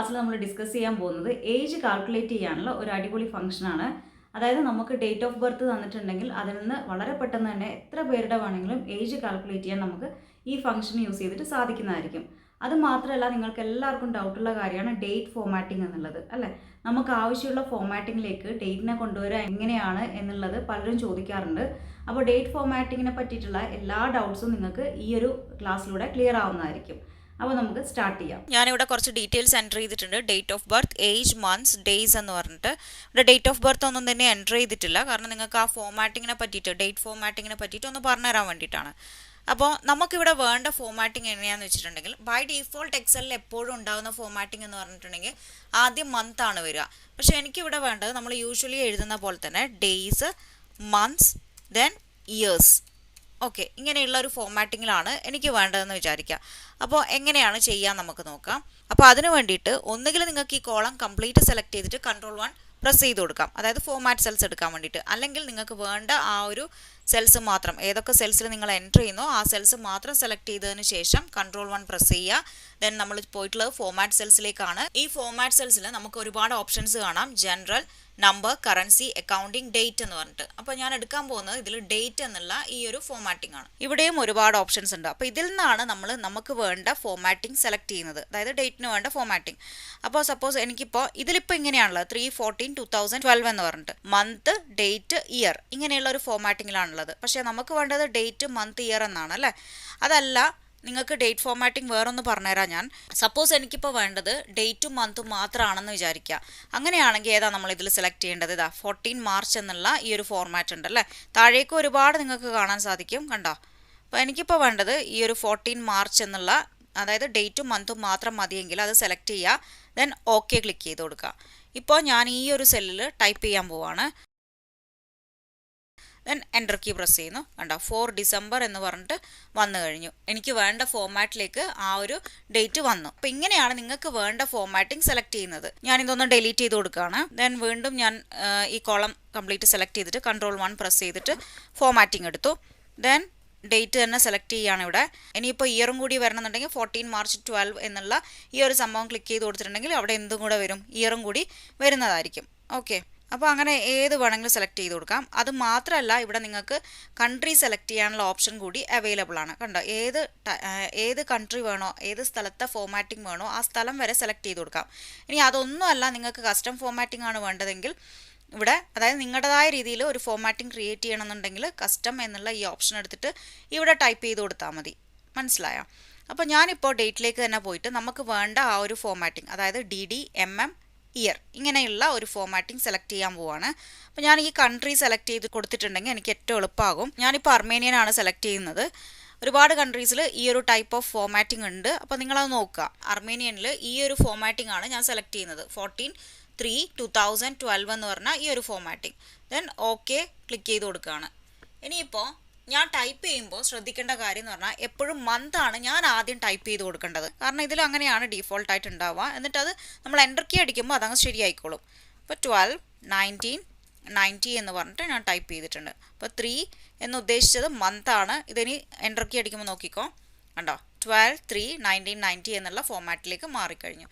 ക്ലാസ്സിൽ നമ്മൾ ഡിസ്കസ് ചെയ്യാൻ പോകുന്നത് ഏജ് കാൽക്കുലേറ്റ് ചെയ്യാനുള്ള ഒരു അടിപൊളി ഫംഗ്ഷനാണ്. അതായത് നമുക്ക് ഡേറ്റ് ഓഫ് ബർത്ത് തന്നിട്ടുണ്ടെങ്കിൽ അതിൽ നിന്ന് വളരെ പെട്ടെന്ന് തന്നെ എത്ര പേരുടെ വേണമെങ്കിലും ഏജ് കാൽക്കുലേറ്റ് ചെയ്യാൻ നമുക്ക് ഈ ഫംഗ്ഷൻ യൂസ് ചെയ്തിട്ട് സാധിക്കുന്നതായിരിക്കും. അത് മാത്രമല്ല, നിങ്ങൾക്ക് എല്ലാവർക്കും ഡൗട്ടുള്ള കാര്യമാണ് ഡേറ്റ് ഫോമാറ്റിംഗ് എന്നുള്ളത്, അല്ലേ? നമുക്ക് ആവശ്യമുള്ള ഫോമാറ്റിങ്ങിലേക്ക് ഡേറ്റിനെ കൊണ്ടുവരിക എങ്ങനെയാണ് എന്നുള്ളത് പലരും ചോദിക്കാറുണ്ട്. അപ്പോൾ ഡേറ്റ് ഫോമാറ്റിങ്ങിനെ പറ്റിയിട്ടുള്ള എല്ലാ ഡൗട്ട്സും നിങ്ങൾക്ക് ഈ ഒരു ക്ലാസ്സിലൂടെ ക്ലിയർ ആവുന്നതായിരിക്കും. അപ്പോൾ നമുക്ക് സ്റ്റാർട്ട് ചെയ്യാം. ഞാനിവിടെ കുറച്ച് ഡീറ്റെയിൽസ് എൻ്റർ ചെയ്തിട്ടുണ്ട്. Date of birth, age, months, days എന്ന് പറഞ്ഞിട്ട്. ഇവിടെ ഡേറ്റ് ഓഫ് ബർത്ത് ഒന്നും തന്നെ എൻ്റർ ചെയ്തിട്ടില്ല, കാരണം നിങ്ങൾക്ക് ആ ഫോമാറ്റിങ്ങിനെ പറ്റിയിട്ട്, ഡേറ്റ് ഫോമാറ്റിങ്ങിനെ പറ്റിയിട്ട് ഒന്ന് പറഞ്ഞുതരാൻ വേണ്ടിയിട്ടാണ്. അപ്പോൾ നമുക്കിവിടെ വേണ്ട ഫോമാറ്റിംഗ് എങ്ങനെയാണെന്ന് വെച്ചിട്ടുണ്ടെങ്കിൽ, ബൈ ഡീഫോൾട്ട് എക്സലിൽ എപ്പോഴും ഉണ്ടാകുന്ന ഫോമാറ്റിംഗ് എന്ന് പറഞ്ഞിട്ടുണ്ടെങ്കിൽ ആദ്യം മന്ത് ആണ് വരിക. പക്ഷേ എനിക്കിവിടെ വേണ്ടത് നമ്മൾ യൂഷ്വലി എഴുതുന്ന പോലെ തന്നെ days, months, then years. Okay, ഇങ്ങനെയുള്ള ഒരു ഫോമാറ്റിങ്ങിലാണ് എനിക്ക് വേണ്ടതെന്ന് വിചാരിക്കുക. അപ്പോൾ എങ്ങനെയാണ് ചെയ്യാൻ നമുക്ക് നോക്കാം. അപ്പോൾ അതിന് വേണ്ടിയിട്ട് ഒന്നുകിൽ നിങ്ങൾക്ക് ഈ കോളം കംപ്ലീറ്റ് സെലക്ട് ചെയ്തിട്ട് Ctrl+1 പ്രസ് ചെയ്ത് കൊടുക്കാം, അതായത് ഫോമാറ്റ് സെൽസ് എടുക്കാൻ വേണ്ടിയിട്ട്. അല്ലെങ്കിൽ നിങ്ങൾക്ക് വേണ്ട ആ ഒരു സെൽസ് മാത്രം, ഏതൊക്കെ സെൽസിൽ നിങ്ങൾ എൻ്റർ ചെയ്യുന്നോ ആ സെൽസ് മാത്രം സെലക്ട് ചെയ്തതിന് ശേഷം Ctrl+1 പ്രസ് ചെയ്യുക. ദെൻ നമ്മൾ പോയിട്ടുള്ളത് ഫോമാറ്റ് സെൽസിലേക്കാണ്. ഈ ഫോമാറ്റ് സെൽസിൽ നമുക്ക് ഒരുപാട് ഓപ്ഷൻസ് കാണാം. General, number, currency, accounting, date എന്ന് പറഞ്ഞിട്ട്. അപ്പോൾ ഞാൻ എടുക്കാൻ പോകുന്നത് ഇതിൽ ഡേറ്റ് എന്നുള്ള ഈ ഒരു ഫോമാറ്റിംഗ് ആണ്. ഇവിടെയും ഒരുപാട് ഓപ്ഷൻസ് ഉണ്ട്. അപ്പോൾ ഇതിൽ നിന്നാണ് നമുക്ക് വേണ്ട ഫോമാറ്റിംഗ് സെലക്ട് ചെയ്യുന്നത്, അതായത് ഡേറ്റിന് വേണ്ട ഫോമാറ്റിംഗ്. അപ്പോൾ സപ്പോസ് എനിക്കിപ്പോൾ ഇതിലിപ്പോൾ ഇങ്ങനെയാണുള്ളത് 3/14/2012 എന്ന് പറഞ്ഞിട്ട് മന്ത്, ഡേറ്റ്, ഇയർ ഇങ്ങനെയുള്ള ഒരു ഫോമാറ്റിങ്ങിലാണുള്ളത്. പക്ഷേ നമുക്ക് വേണ്ടത് ഡേറ്റ്, മന്ത്, ഇയർ എന്നാണ്, അല്ലേ? അതല്ല, നിങ്ങൾക്ക് ഡേറ്റ് ഫോമാറ്റിംഗ് വേറൊന്ന് പറഞ്ഞുതരാം ഞാൻ. സപ്പോസ് എനിക്കിപ്പോൾ വേണ്ടത് ഡേറ്റും മന്തും മാത്രമാണെന്ന് വിചാരിക്കുക. അങ്ങനെയാണെങ്കിൽ ഏതാ നമ്മൾ ഇതിൽ സെലക്ട് ചെയ്യേണ്ടത്? ഇതാ 14 മാർച്ച് എന്നുള്ള ഈ ഒരു ഫോർമാറ്റ് ഉണ്ട്, അല്ലേ? താഴേക്ക് ഒരുപാട് നിങ്ങൾക്ക് കാണാൻ സാധിക്കും, കണ്ടോ? അപ്പോൾ എനിക്കിപ്പോൾ വേണ്ടത് ഈ ഒരു 14 മാർച്ച് എന്നുള്ള, അതായത് ഡേറ്റും മന്തും മാത്രം മതിയെങ്കിൽ അത് സെലക്ട് ചെയ്യുക. ദെൻ ഓക്കെ ക്ലിക്ക് ചെയ്ത് കൊടുക്കുക. ഇപ്പോൾ ഞാൻ ഈ ഒരു സെല്ലിൽ ടൈപ്പ് ചെയ്യാൻ പോവാണ്. ദെൻ എൻ്റർ കീ പ്രസ് ചെയ്യുന്നു, കണ്ടോ? 4 ഡിസംബർ എന്ന് പറഞ്ഞിട്ട് വന്നു കഴിഞ്ഞു. എനിക്ക് വേണ്ട ഫോമാറ്റിലേക്ക് ആ ഒരു ഡേറ്റ് വന്നു. അപ്പോൾ ഇങ്ങനെയാണ് നിങ്ങൾക്ക് വേണ്ട ഫോമാറ്റിംഗ് സെലക്ട് ചെയ്യുന്നത്. ഞാനിതൊന്ന് ഡിലീറ്റ് ചെയ്ത് കൊടുക്കുകയാണ്. ദെൻ വീണ്ടും ഞാൻ ഈ കോളം കംപ്ലീറ്റ് സെലക്ട് ചെയ്തിട്ട് Ctrl+1 പ്രസ് ചെയ്തിട്ട് ഫോമാറ്റിംഗ് എടുത്തു. ദെൻ ഡേറ്റ് തന്നെ സെലക്ട് ചെയ്യുകയാണ് ഇവിടെ. ഇനിയിപ്പോൾ ഇയറും കൂടി വരണമെന്നുണ്ടെങ്കിൽ 14 മാർച്ച് 12 എന്നുള്ള ഈ ഒരു സംഭവം ക്ലിക്ക് ചെയ്ത് കൊടുത്തിട്ടുണ്ടെങ്കിൽ അവിടെ എന്തും കൂടെ വരും, ഇയറും കൂടി വരുന്നതായിരിക്കും. ഓക്കെ, അപ്പോൾ അങ്ങനെ ഏത് വേണമെങ്കിലും സെലക്ട് ചെയ്ത് കൊടുക്കാം. അത് മാത്രമല്ല, ഇവിടെ നിങ്ങൾക്ക് കൺട്രി സെലക്ട് ചെയ്യാനുള്ള ഓപ്ഷൻ കൂടി അവൈലബിൾ ആണ്, കണ്ടോ? ഏത് കൺട്രി വേണോ, ഏത് സ്ഥലത്തെ ഫോമാറ്റിംഗ് വേണോ ആ സ്ഥലം വരെ സെലക്ട് ചെയ്ത് കൊടുക്കാം. ഇനി അതൊന്നുമല്ല, നിങ്ങൾക്ക് കസ്റ്റം ഫോമാറ്റിംഗ് ആണ് വേണ്ടതെങ്കിൽ ഇവിടെ, അതായത് നിങ്ങളുടേതായ രീതിയിൽ ഒരു ഫോമാറ്റിംഗ് ക്രിയേറ്റ് ചെയ്യണമെന്നുണ്ടെങ്കിൽ കസ്റ്റം എന്നുള്ള ഈ ഓപ്ഷൻ എടുത്തിട്ട് ഇവിടെ ടൈപ്പ് ചെയ്ത് കൊടുത്താൽ മതി. മനസ്സിലായോ? അപ്പോൾ ഞാനിപ്പോൾ ഡേറ്റിലേക്ക് തന്നെ പോയിട്ട് നമുക്ക് വേണ്ട ആ ഒരു ഫോമാറ്റിംഗ്, അതായത് DD, MM, ഇയർ ഇങ്ങനെയുള്ള ഒരു ഫോമാറ്റിംഗ് സെലക്ട് ചെയ്യാൻ പോവാണ്. അപ്പോൾ ഞാൻ ഈ കൺട്രി സെലക്ട് ചെയ്ത് കൊടുത്തിട്ടുണ്ടെങ്കിൽ എനിക്ക് ഏറ്റവും എളുപ്പമാകും. ഞാനിപ്പോൾ അർമേനിയൻ ആണ് സെലക്ട് ചെയ്യുന്നത്. ഒരുപാട് കൺട്രീസിൽ ഈ ഒരു ടൈപ്പ് ഓഫ് ഫോമാറ്റിംഗ് ഉണ്ട്. അപ്പോൾ നിങ്ങളത് നോക്കുക. അർമേനിയനിൽ ഈ ഒരു ഫോമാറ്റിംഗ് ആണ് ഞാൻ സെലക്ട് ചെയ്യുന്നത്, 14/3/2012 എന്ന് പറഞ്ഞാൽ ഈ ഒരു ഫോമാറ്റിംഗ്. ദെൻ ഓക്കെ ക്ലിക്ക് ചെയ്ത് കൊടുക്കുകയാണ്. ഇനിയിപ്പോൾ ഞാൻ ടൈപ്പ് ചെയ്യുമ്പോൾ ശ്രദ്ധിക്കേണ്ട കാര്യം എന്ന് പറഞ്ഞാൽ എപ്പോഴും മന്താണ് ഞാൻ ആദ്യം ടൈപ്പ് ചെയ്ത് കൊടുക്കേണ്ടത്, കാരണം ഇതിൽ അങ്ങനെയാണ് ഡീഫോൾട്ടായിട്ട് ഉണ്ടാവുക. എന്നിട്ടത് നമ്മൾ എൻ്റർ കീ അടിക്കുമ്പോൾ അതങ്ങ് ശരിയായിക്കോളും. ഇപ്പോൾ 12, 19, 90 എന്ന് പറഞ്ഞിട്ട് ഞാൻ ടൈപ്പ് ചെയ്തിട്ടുണ്ട്. അപ്പോൾ 3 എന്ന് ഉദ്ദേശിച്ചത് മന്താണ്. ഇതിനി എൻ്റർ കീ അടിക്കുമ്പോൾ നോക്കിക്കോ, കണ്ടോ? 12/3/1990 എന്നുള്ള ഫോമാറ്റിലേക്ക് മാറിക്കഴിഞ്ഞു.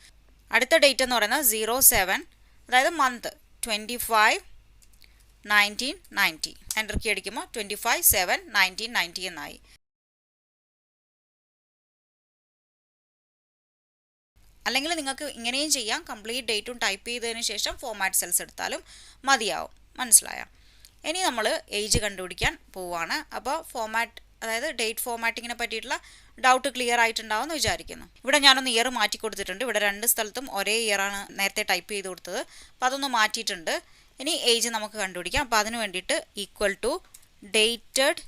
അടുത്ത ഡേറ്റ് എന്ന് പറയുന്നത് 07, അതായത് മന്ത് 25/1990. എൻ്റർ കീ അടിക്കുമ്പോൾ 25/7/1990 എന്നായി. അല്ലെങ്കിൽ നിങ്ങൾക്ക് ഇങ്ങനെയും ചെയ്യാം, കംപ്ലീറ്റ് ഡേറ്റും ടൈപ്പ് ചെയ്തതിന് ശേഷം ഫോമാറ്റ് സെൽസ് എടുത്താലും മതിയാവും. മനസ്സിലായോ? ഇനി നമ്മൾ ഏജ് കണ്ടുപിടിക്കാൻ പോവുകയാണ്. അപ്പോൾ അതായത് ഡേറ്റ് ഫോമാറ്റിങ്ങിനെ പറ്റിയിട്ടുള്ള ഡൗട്ട് ക്ലിയർ ആയിട്ടുണ്ടാവും എന്ന് വിചാരിക്കുന്നു. ഇവിടെ ഞാനൊന്ന് ഇയർ മാറ്റി കൊടുത്തിട്ടുണ്ട്. ഇവിടെ 2 സ്ഥലത്തും ഒരേ ഇയറാണ് നേരത്തെ ടൈപ്പ് ചെയ്ത് കൊടുത്തത്. അപ്പോൾ അതൊന്ന് മാറ്റിയിട്ടുണ്ട്. ഇനി ഏജ് നമുക്ക് കണ്ടുപിടിക്കാം. അപ്പോൾ അതിന് വേണ്ടിയിട്ട് ഡേറ്റഡ്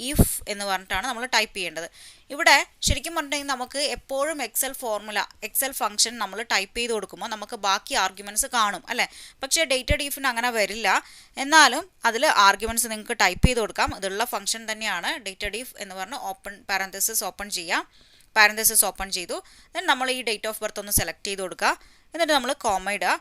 ഇഫ് എന്ന് പറഞ്ഞിട്ടാണ് നമ്മൾ ടൈപ്പ് ചെയ്യേണ്ടത്. ഇവിടെ ശരിക്കും പറഞ്ഞിട്ടുണ്ടെങ്കിൽ നമുക്ക് എപ്പോഴും എക്സൽ ഫംഗ്ഷൻ നമ്മൾ ടൈപ്പ് ചെയ്ത് കൊടുക്കുമ്പോൾ നമുക്ക് ബാക്കി ആർഗ്യുമെൻറ്റ്സ് കാണും, അല്ലേ? പക്ഷേ ഡേറ്റഡ് ഇഫിന് അങ്ങനെ വരില്ല. എന്നാലും അതിൽ ആർഗ്യുമെൻറ്റ്സ് നിങ്ങൾക്ക് ടൈപ്പ് ചെയ്ത് കൊടുക്കാം. ഇതുള്ള ഫംഗ്ഷൻ തന്നെയാണ് ഡേറ്റഡ് ഇഫ് എന്ന് പറഞ്ഞ് പാരന്തസിസ് ഓപ്പൺ ചെയ്യാം. പാരന്തസിസ് ഓപ്പൺ ചെയ്തു. ദെൻ നമ്മൾ ഈ ഡേറ്റ് ഓഫ് ബർത്ത് ഒന്ന് സെലക്ട് ചെയ്ത് കൊടുക്കുക. എന്നിട്ട് നമ്മൾ കോമ ഇടുക.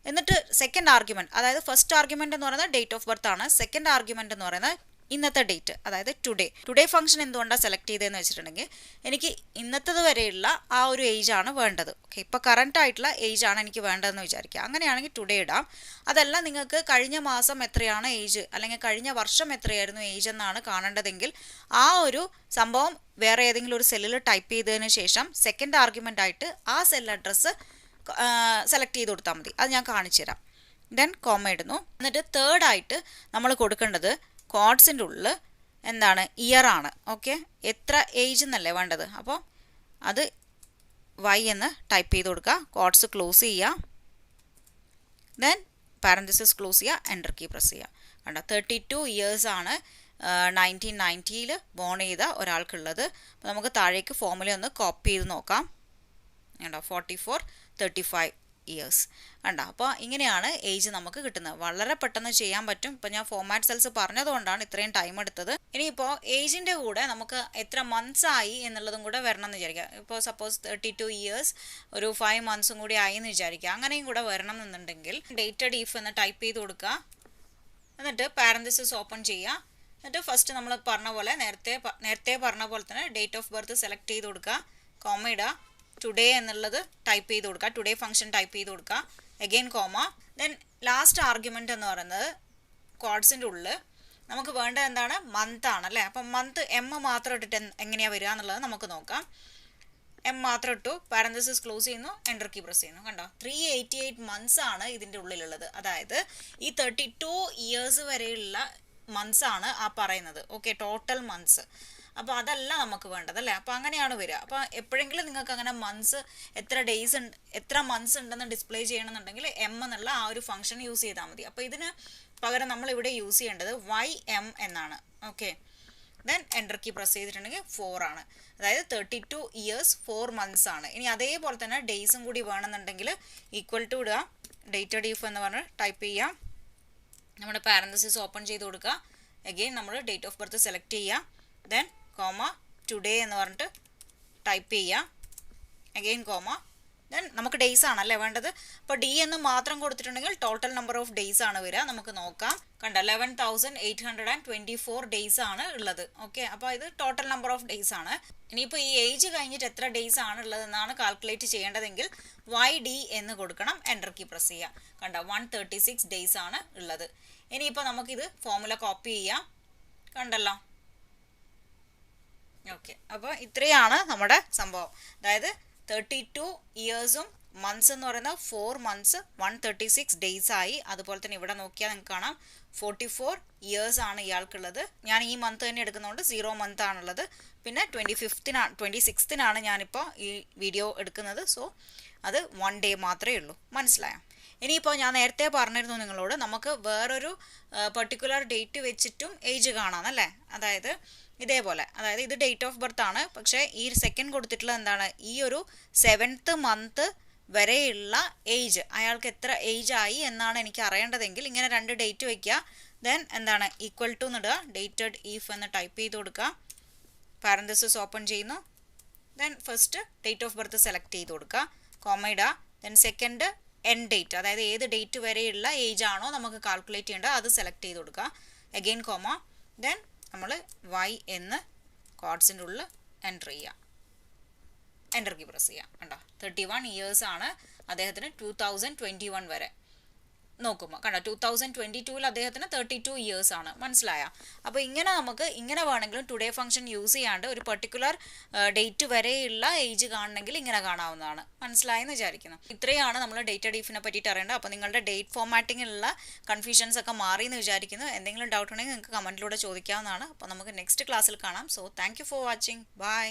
എന്നിട്ട് സെക്കൻഡ് ആർഗ്യുമെൻറ്റ്, അതായത് ഫസ്റ്റ് ആർഗ്യുമെൻറ്റ് എന്ന് പറയുന്നത് ഡേറ്റ് ഓഫ് ബർത്ത് ആണ്. സെക്കൻഡ് ആർഗ്യുമെൻറ്റ് എന്ന് പറയുന്നത് ഇന്നത്തെ ഡേറ്റ്, അതായത് ടുഡേ ഫംഗ്ഷൻ എന്തുകൊണ്ടാണ് സെലക്ട് ചെയ്തതെന്ന് വെച്ചിട്ടുണ്ടെങ്കിൽ എനിക്ക് ഇന്നത്തത് വരെയുള്ള ആ ഒരു ഏജ് ആണ് വേണ്ടത്. ഓക്കെ, ഇപ്പോൾ കറണ്ട് ആയിട്ടുള്ള ഏജ് ആണ് എനിക്ക് വേണ്ടതെന്ന് വിചാരിക്കുക. അങ്ങനെയാണെങ്കിൽ ടുഡേ ഇടാം. അതല്ല നിങ്ങൾക്ക് കഴിഞ്ഞ മാസം എത്രയാണ് ഏജ് അല്ലെങ്കിൽ കഴിഞ്ഞ വർഷം എത്രയായിരുന്നു ഏജ് എന്നാണ് കാണേണ്ടതെങ്കിൽ ആ ഒരു സംഭവം വേറെ ഏതെങ്കിലും ഒരു സെല്ലിൽ ടൈപ്പ് ചെയ്തതിന് ശേഷം സെക്കൻഡ് ആർഗ്യുമെൻ്റ് ആയിട്ട് ആ സെൽ അഡ്രസ്സ് സെലക്ട് ചെയ്ത് കൊടുത്താൽ മതി. അത് ഞാൻ കാണിച്ചു തരാം. ദെൻ കോമ ഇടുന്നു. എന്നിട്ട് തേർഡായിട്ട് നമ്മൾ കൊടുക്കേണ്ടത് കോഡ്സിൻ്റെ ഉള്ളിൽ എന്താണ് ഇയർ ആണ്. ഓക്കെ, എത്ര ഏജ് എന്നല്ലേ വേണ്ടത്. അപ്പോൾ അത് വൈ എന്ന് ടൈപ്പ് ചെയ്ത് കൊടുക്കുക. കോഡ്സ് ക്ലോസ് ചെയ്യുക. ദെൻ പാരന്തസിസ് ക്ലോസ് ചെയ്യുക. എൻ്റർ കീ പ്രസ് ചെയ്യുക. കണ്ടോ, 32 ഇയേഴ്സ് ആണ് 1990 ബോൺ ചെയ്ത ഒരാൾക്കുള്ളത്. അപ്പോൾ നമുക്ക് താഴേക്ക് ഫോമുല ഒന്ന് കോപ്പി ചെയ്ത് നോക്കാം. കണ്ടോ, 44 35 ഇയേഴ്സ് കണ്ടോ. അപ്പോൾ ഇങ്ങനെയാണ് ഏജ് നമുക്ക് കിട്ടുന്നത്. വളരെ പെട്ടെന്ന് ചെയ്യാൻ പറ്റും. ഇപ്പോൾ ഞാൻ ഫോമാറ്റ് സെൽസ് പറഞ്ഞതുകൊണ്ടാണ് ഇത്രയും ടൈം എടുത്തത്. ഇനിയിപ്പോൾ ഏജിൻ്റെ കൂടെ നമുക്ക് എത്ര മന്ത്സ് ആയി എന്നുള്ളതും കൂടെ വരണം എന്ന് വിചാരിക്കുക. ഇപ്പോൾ സപ്പോസ് 32 ഇയേഴ്സ് ഒരു 5 മന്ത്സും കൂടി ആയി എന്ന് വിചാരിക്കുക. അങ്ങനെയും കൂടെ വരണം എന്നുണ്ടെങ്കിൽ ഡേറ്റഡ് ഇഫ് എന്ന് ടൈപ്പ് ചെയ്ത് കൊടുക്കുക. എന്നിട്ട് പാരന്തസിസ് ഓപ്പൺ ചെയ്യുക. എന്നിട്ട് ഫസ്റ്റ് നമ്മൾ പറഞ്ഞ പോലെ നേരത്തെ പറഞ്ഞ പോലെ തന്നെ ഡേറ്റ് ഓഫ് ബർത്ത് സെലക്ട് ചെയ്ത് കൊടുക്കുക. കോമ ഇടുക. ടുഡേ എന്നുള്ളത് ടൈപ്പ് ചെയ്ത് കൊടുക്കുക. ടുഡേ ഫംഗ്ഷൻ ടൈപ്പ് ചെയ്ത് കൊടുക്കുക. Again comma. Then last argument എന്ന് പറയുന്നത് കോഡ്സിൻ്റെ ഉള്ളിൽ നമുക്ക് വേണ്ടത് എന്താണ്, മന്ത് ആണ് അല്ലേ. അപ്പം മന്ത് എം മാത്രം ഇട്ടിട്ട് എങ്ങനെയാണ് വരിക എന്നുള്ളത് നമുക്ക് നോക്കാം. എം മാത്രം ഇട്ടു. പാരന്തസിസ് ക്ലോസ് ചെയ്യുന്നു. എൻ്റർ കീ പ്രസ് ചെയ്യുന്നു. കണ്ടോ, 388 മന്ത്സ് ആണ് ഇതിൻ്റെ ഉള്ളിലുള്ളത്. അതായത് ഈ 32 ഇയേഴ്സ് വരെയുള്ള മന്ത്സ് ആണ് ആ പറയുന്നത്. Okay, total months. അപ്പോൾ അതല്ല നമുക്ക് വേണ്ടത് അല്ലേ. അപ്പോൾ അങ്ങനെയാണ് വരിക. അപ്പോൾ എപ്പോഴെങ്കിലും നിങ്ങൾക്ക് അങ്ങനെ മന്ത്സ് എത്ര മന്ത്സ് ഉണ്ടെന്ന് ഡിസ്പ്ലേ ചെയ്യണമെന്നുണ്ടെങ്കിൽ എം എന്നുള്ള ആ ഒരു ഫംഗ്ഷൻ യൂസ് ചെയ്താൽ മതി. അപ്പോൾ ഇതിന് പകരം നമ്മൾ ഇവിടെ യൂസ് ചെയ്യേണ്ടത് YM എന്നാണ്. Okay, then enter key press ചെയ്തിട്ടുണ്ടെങ്കിൽ 4 ആണ്. അതായത് 32 ഇയേഴ്സ് 4 മന്ത്സ് ആണ്. ഇനി അതേപോലെ തന്നെ ഡേയ്സും കൂടി വേണമെന്നുണ്ടെങ്കിൽ ഈക്വൽ ടു ഇടുക. ഡേറ്റഡ് ഇഫ് എന്ന് പറഞ്ഞ് ടൈപ്പ് ചെയ്യാം. നമ്മുടെ പാരന്തസിസ് ഓപ്പൺ ചെയ്ത് കൊടുക്കുക. അഗെയിൻ നമ്മൾ ഡേറ്റ് ഓഫ് ബർത്ത് സെലക്ട് ചെയ്യുക. ദെൻ കോമ ടുഡേ എന്ന് പറഞ്ഞിട്ട് ടൈപ്പ് ചെയ്യുക. Again comma. ദെൻ നമുക്ക് ഡേയ്സ് ആണല്ലേ വേണ്ടത്. അപ്പോൾ ഡി എന്ന് മാത്രം കൊടുത്തിട്ടുണ്ടെങ്കിൽ ടോട്ടൽ നമ്പർ ഓഫ് ഡേയ്സ് ആണ് വരിക. നമുക്ക് നോക്കാം. കണ്ട 11,824 ഡേയ്സ് ആണ് ഉള്ളത്. ഓക്കെ, അപ്പോൾ ഇത് ടോട്ടൽ നമ്പർ ഓഫ് ഡേയ്സ് ആണ്. ഇനിയിപ്പോൾ ഈ ഏജ് കഴിഞ്ഞിട്ട് എത്ര ഡേയ്സ് ആണ് ഉള്ളതെന്നാണ് കാൽക്കുലേറ്റ് ചെയ്യേണ്ടതെങ്കിൽ YD എന്ന് കൊടുക്കണം. എൻ്റർ കീ പ്രസ് ചെയ്യുക. കണ്ട 136 ഡേയ്സ് ആണ് ഉള്ളത്. ഇനിയിപ്പോൾ നമുക്കിത് ഫോമുല കോപ്പി ചെയ്യാം. കണ്ടല്ലോ. ഓക്കെ, അപ്പോൾ ഇത്രയാണ് നമ്മുടെ സംഭവം. അതായത് 32 ഇയേഴ്സും മന്ത്സ് എന്ന് പറയുന്നത് 4 മന്ത്സ് 136 ഡേയ്സ് ആയി. അതുപോലെ തന്നെ ഇവിടെ നോക്കിയാൽ നിങ്ങൾക്ക് കാണാം 44 ഇയേഴ്സ് ആണ് ഇയാൾക്കുള്ളത്. ഞാൻ ഈ മന്ത് തന്നെ എടുക്കുന്നതുകൊണ്ട് 0 മന്ത് ആണുള്ളത്. പിന്നെ 26-നാണ് ഞാനിപ്പോൾ ഈ വീഡിയോ എടുക്കുന്നത്. സോ അത് 1 ഡേ മാത്രമേ ഉള്ളൂ. മനസ്സിലായോ? ഇനിയിപ്പോൾ ഞാൻ നേരത്തെ പറഞ്ഞിരുന്നു നിങ്ങളോട് നമുക്ക് വേറൊരു പെർട്ടിക്കുലർ ഡേറ്റ് വെച്ചിട്ടും ഏജ് കാണാം അല്ലേ. അതായത് ഇതേപോലെ, അതായത് ഇത് ഡേറ്റ് ഓഫ് ബർത്ത് ആണ്. പക്ഷേ ഈ സെക്കൻഡ് കൊടുത്തിട്ടുള്ളത് എന്താണ്, ഈ ഒരു 7th മന്ത് വരെയുള്ള ഏജ്, അയാൾക്ക് എത്ര ഏജ് ആയി എന്നാണ് എനിക്ക് അറിയേണ്ടതെങ്കിൽ ഇങ്ങനെ 2 ഡേറ്റ് വയ്ക്കുക. ദെൻ എന്താണ് ഈക്വൽ ടു എന്നിടുക. ഡേറ്റഡ് ഇഫ് എന്ന് ടൈപ്പ് ചെയ്ത് കൊടുക്കുക. പാരന്തസിസ് ഓപ്പൺ ചെയ്യുന്നു. Then first date of birth select ചെയ്ത് കൊടുക്കുക. കോമ ഇടുക. ദെൻ സെക്കൻഡ് എൻഡ് ഡേറ്റ്, അതായത് ഏത് ഡേറ്റ് വരെയുള്ള ഏജ് ആണോ നമുക്ക് കാൽക്കുലേറ്റ് ചെയ്യേണ്ടത് അത് സെലക്ട് ചെയ്ത് കൊടുക്കുക. Again comma. ദെൻ നമ്മൾ Y എന്ന് കോഡ്സിൻ്റെ ഉള്ളിൽ എൻ്റർ ചെയ്യുക. എൻ്റർ കീ പ്രസ് ചെയ്യുക. കണ്ടോ, 31 ഇയേഴ്സ് ആണ് അദ്ദേഹത്തിന് 2021 വരെ. നോക്കുമ്പോൾ കണ്ടോ 2022 അദ്ദേഹത്തിന് 32 ഇയേഴ്സ് ആണ്. മനസ്സിലായ? അപ്പോൾ ഇങ്ങനെ നമുക്ക് ഇങ്ങനെ വേണമെങ്കിലും ടുഡേ ഫംഗ്ഷൻ യൂസ് ചെയ്യാണ്ട് ഒരു പെർട്ടിക്കുലർ ഡേറ്റ് വരെയുള്ള ഏജ് കാണണമെങ്കിൽ ഇങ്ങനെ കാണാവുന്നതാണ്. മനസ്സിലായെന്ന് വിചാരിക്കുന്നു. ഇത്രയാണ് നമ്മൾ ഡേറ്റഡ് ഇഫിനെ പറ്റിയിട്ട് അറിയേണ്ടത്. അപ്പോൾ നിങ്ങളുടെ ഡേറ്റ് ഫോമാറ്റിങ്ങിലുള്ള കൺഫ്യൂഷൻസ് ഒക്കെ മാറി എന്ന് വിചാരിക്കുന്നു. എന്തെങ്കിലും ഡൗട്ട് ഉണ്ടെങ്കിൽ നിങ്ങൾക്ക് കമൻറ്റിലൂടെ ചോദിക്കാവുന്നതാണ്. അപ്പോൾ നമുക്ക് നെക്സ്റ്റ് ക്ലാസ്സിൽ കാണാം. So thank you for watching. By.